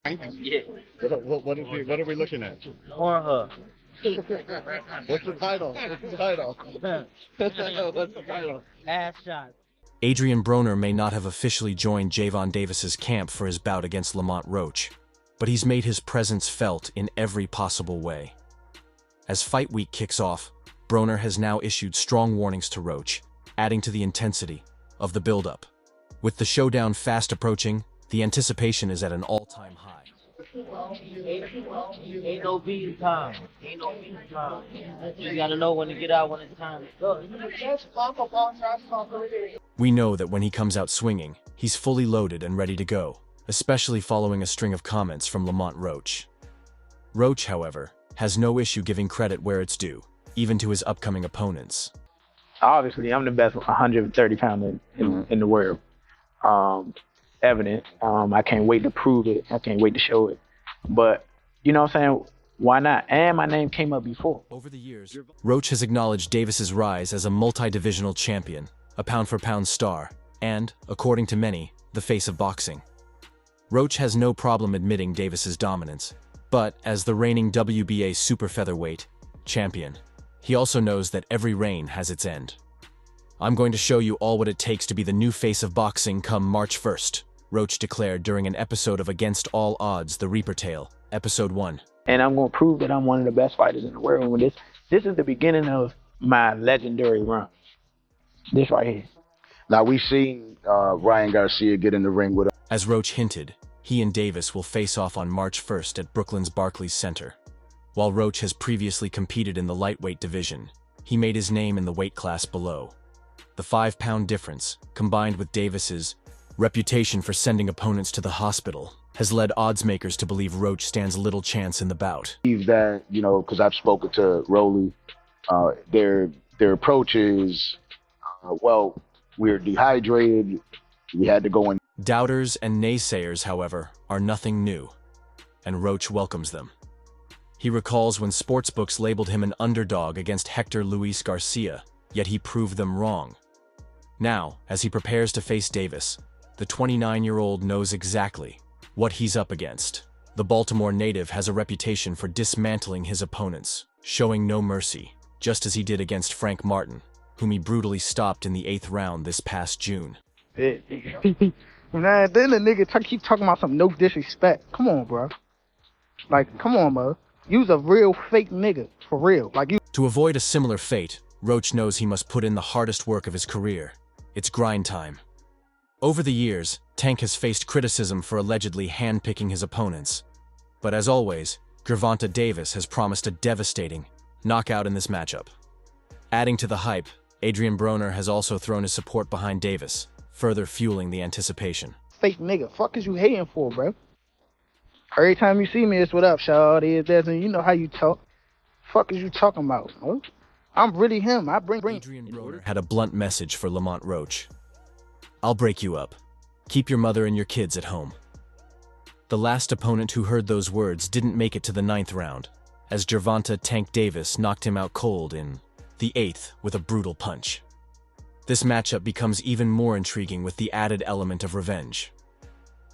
Yeah. What are we looking at? Pornhub. What's the title? What's the title? What's the title? Ass shot. Adrien Broner may not have officially joined Javon Davis's camp for his bout against Lamont Roach, but he's made his presence felt in every possible way. As fight week kicks off, Broner has now issued strong warnings to Roach, adding to the intensity of the build-up. With the showdown fast approaching, the anticipation is at an all-time high. Ain't no beating time. Ain't no beating time. You gotta know when to get out when it's time to go. We know that when he comes out swinging, he's fully loaded and ready to go, especially following a string of comments from Lamont Roach. Roach, however, has no issue giving credit where it's due, even to his upcoming opponents. Obviously, I'm the best 130-pounder in the world. Evident. I can't wait to prove it. I can't wait to show it. But, you know what I'm saying? Why not? And my name came up before. Over the years, Roach has acknowledged Davis's rise as a multi-divisional champion, a pound-for-pound star, and, according to many, the face of boxing. Roach has no problem admitting Davis's dominance, but as the reigning WBA super featherweight champion, he also knows that every reign has its end. "I'm going to show you all what it takes to be the new face of boxing come March 1st, Roach declared during an episode of Against All Odds, The Reaper Tale, Episode 1. And I'm going to prove that I'm one of the best fighters in the world. And this is the beginning of my legendary run. This right here. Now, we've seen Ryan Garcia get in the ring with As Roach hinted, he and Davis will face off on March 1st at Brooklyn's Barclays Center. While Roach has previously competed in the lightweight division, he made his name in the weight class below. The 5-pound difference, combined with Davis's reputation for sending opponents to the hospital, has led oddsmakers to believe Roach stands little chance in the bout. that, because I've spoken to Rolly, their approach is, we're dehydrated, we had to go in. Doubters and naysayers, however, are nothing new, and Roach welcomes them. He recalls when sportsbooks labeled him an underdog against Hector Luis Garcia, yet he proved them wrong. Now, as he prepares to face Davis, the 29-year-old knows exactly what he's up against. The Baltimore native has a reputation for dismantling his opponents, showing no mercy, just as he did against Frank Martin, whom he brutally stopped in the 8th round this past June. Man, then the nigga keep talking about some no disrespect. Come on, bro. Like, come on, bro. You's a real fake nigga, for real. Like you. To avoid a similar fate, Roach knows he must put in the hardest work of his career. It's grind time. Over the years, Tank has faced criticism for allegedly handpicking his opponents. But as always, Gervonta Davis has promised a devastating knockout in this matchup. Adding to the hype, Adrien Broner has also thrown his support behind Davis, further fueling the anticipation. Fake nigga. Fuck is you hating for, bro? Every time you see me, it's what up, shawty. It's and you know how you talk. Fuck is you talking about? Huh? I'm really him. I bring. Adrien Broner had a blunt message for Lamont Roach. "I'll break you up. Keep your mother and your kids at home." The last opponent who heard those words didn't make it to the 9th round, as Gervonta Tank Davis knocked him out cold in the 8th with a brutal punch. This matchup becomes even more intriguing with the added element of revenge.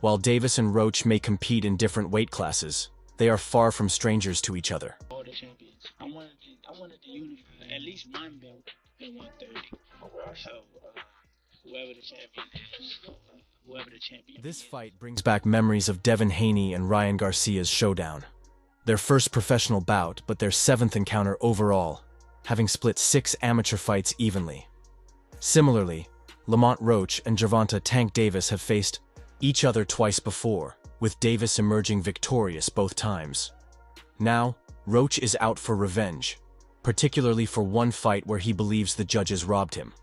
While Davis and Roach may compete in different weight classes, they are far from strangers to each other. All the champions. I wanted to unify at least one belt at 130. So, whoever the champion This fight brings back memories of Devin Haney and Ryan Garcia's Showdown. Their first professional bout, but their 7th encounter overall, having split 6 amateur fights evenly. Similarly, Lamont Roach and Gervonta Tank Davis have faced each other twice before, with Davis emerging victorious both times. Now, Roach is out for revenge, particularly for one fight where he believes the judges robbed him.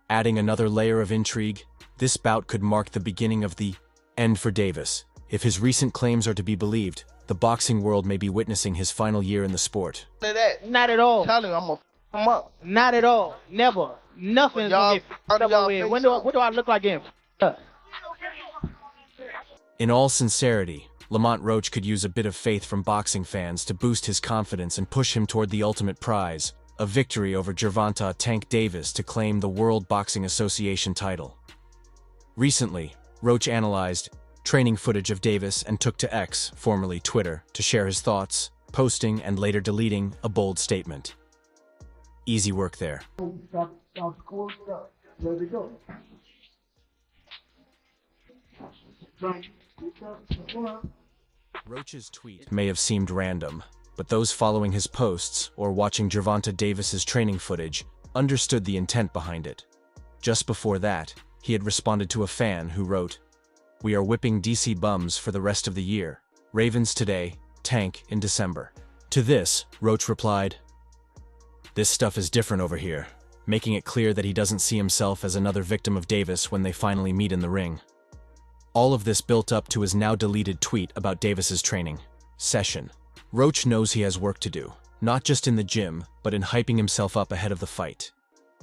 Adding another layer of intrigue, this bout could mark the beginning of the end for Davis. If his recent claims are to be believed, the boxing world may be witnessing his final year in the sport. Not at all. Tell him I'm gonna come up. Not at all. Never. Nothing's gonna get up over here. What do I look like him? In all sincerity, Lamont Roach could use a bit of faith from boxing fans to boost his confidence and push him toward the ultimate prize, a victory over Gervonta Tank Davis to claim the World Boxing Association title. Recently, Roach analyzed training footage of Davis and took to X, formerly Twitter, to share his thoughts, posting and later deleting a bold statement. Easy work there. Roach's tweet may have seemed random, but those following his posts or watching Gervonta Davis's training footage understood the intent behind it. Just before that, he had responded to a fan who wrote, "We are whipping DC bums for the rest of the year. Ravens today, Tank in December." To this, Roach replied, "This stuff is different over here," making it clear that he doesn't see himself as another victim of Davis when they finally meet in the ring. All of this built up to his now deleted tweet about Davis's training session. Roach knows he has work to do, not just in the gym, but in hyping himself up ahead of the fight.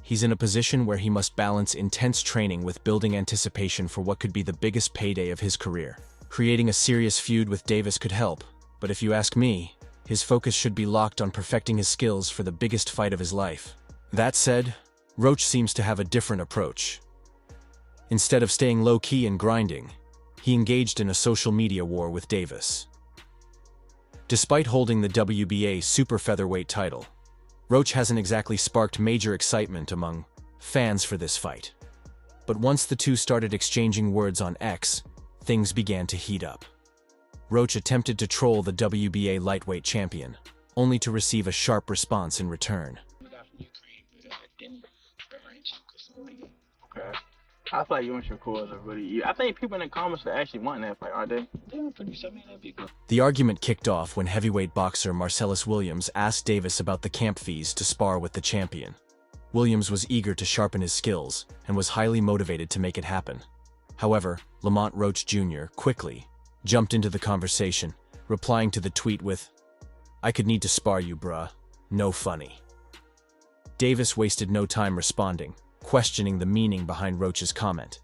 He's in a position where he must balance intense training with building anticipation for what could be the biggest payday of his career. Creating a serious feud with Davis could help, but if you ask me, his focus should be locked on perfecting his skills for the biggest fight of his life. That said, Roach seems to have a different approach. Instead of staying low-key and grinding, he engaged in a social media war with Davis. Despite holding the WBA super featherweight title, Roach hasn't exactly sparked major excitement among fans for this fight. But once the two started exchanging words on X, things began to heat up. Roach attempted to troll the WBA lightweight champion, only to receive a sharp response in return. Okay. I feel like you and Shakur are really. I think people in the comments are actually wanting that fight, aren't they? Yeah, pretty sure, man, that'd be good. The argument kicked off when heavyweight boxer Marcellus Williams asked Davis about the camp fees to spar with the champion. Williams was eager to sharpen his skills and was highly motivated to make it happen. However, Lamont Roach Jr. quickly jumped into the conversation, replying to the tweet with, "I could need to spar you, bruh. No funny." Davis wasted no time responding, questioning the meaning behind Roach's comment.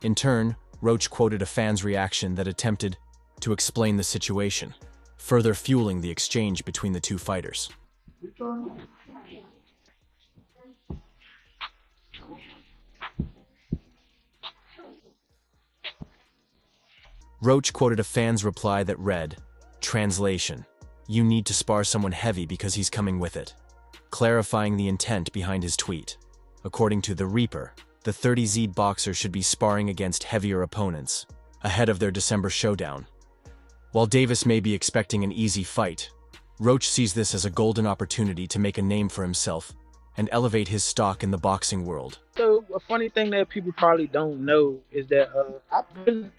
In turn, Roach quoted a fan's reaction that attempted to explain the situation, further fueling the exchange between the two fighters. Roach quoted a fan's reply that read, translation, "You need to spar someone heavy because he's coming with it," clarifying the intent behind his tweet. According to The Reaper, the 30Z boxer should be sparring against heavier opponents, ahead of their December showdown. While Davis may be expecting an easy fight, Roach sees this as a golden opportunity to make a name for himself and elevate his stock in the boxing world. So a funny thing that people probably don't know is that I've been,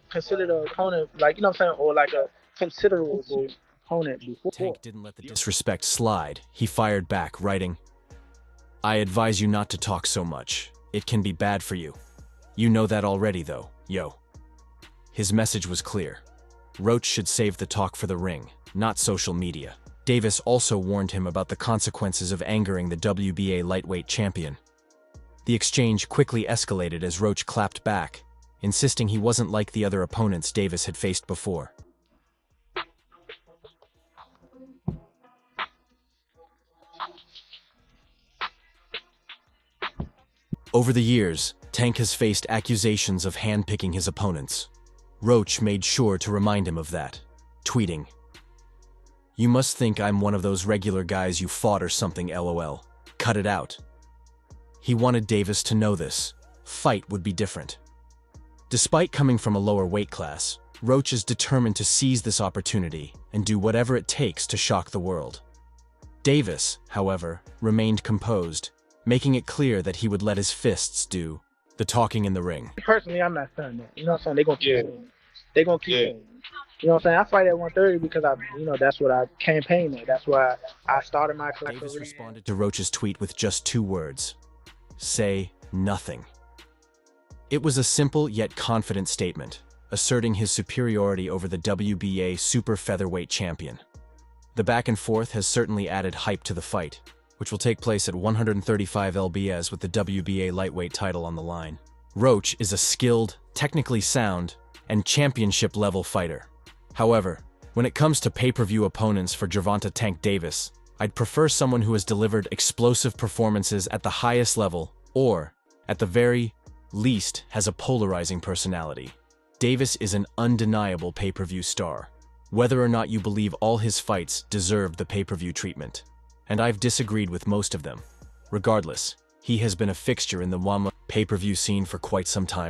considered an opponent, or like a considerable opponent before. Tank didn't let the disrespect slide. He fired back, writing, "I advise you not to talk so much. It can be bad for you. You know that already though, yo." His message was clear. Roach should save the talk for the ring, not social media. Davis also warned him about the consequences of angering the WBA lightweight champion. The exchange quickly escalated as Roach clapped back, insisting he wasn't like the other opponents Davis had faced before. Over the years, Tank has faced accusations of handpicking his opponents. Roach made sure to remind him of that, tweeting, "You must think I'm one of those regular guys you fought or something, lol. Cut it out." He wanted Davis to know this. Fight would be different. Despite coming from a lower weight class, Roach is determined to seize this opportunity and do whatever it takes to shock the world. Davis, however, remained composed, making it clear that he would let his fists do the talking in the ring. Personally, I'm not saying that. You know what I'm saying? They're going to keep it. They're going to keep it. You know what I'm saying? I fight at 130 because that's what I campaigned at. That's why I started my career. Davis responded to Roach's tweet with just 2 words. Say nothing. It was a simple yet confident statement, asserting his superiority over the WBA super featherweight champion. The back and forth has certainly added hype to the fight, which will take place at 135 lbs with the WBA lightweight title on the line. Roach is a skilled, technically sound, and championship-level fighter. However, when it comes to pay-per-view opponents for Gervonta "Tank" Davis, I'd prefer someone who has delivered explosive performances at the highest level, or, at the very least, has a polarizing personality. Davis is an undeniable pay-per-view star, whether or not you believe all his fights deserve the pay-per-view treatment. And I've disagreed with most of them. Regardless, he has been a fixture in the WAMA pay-per-view scene for quite some time.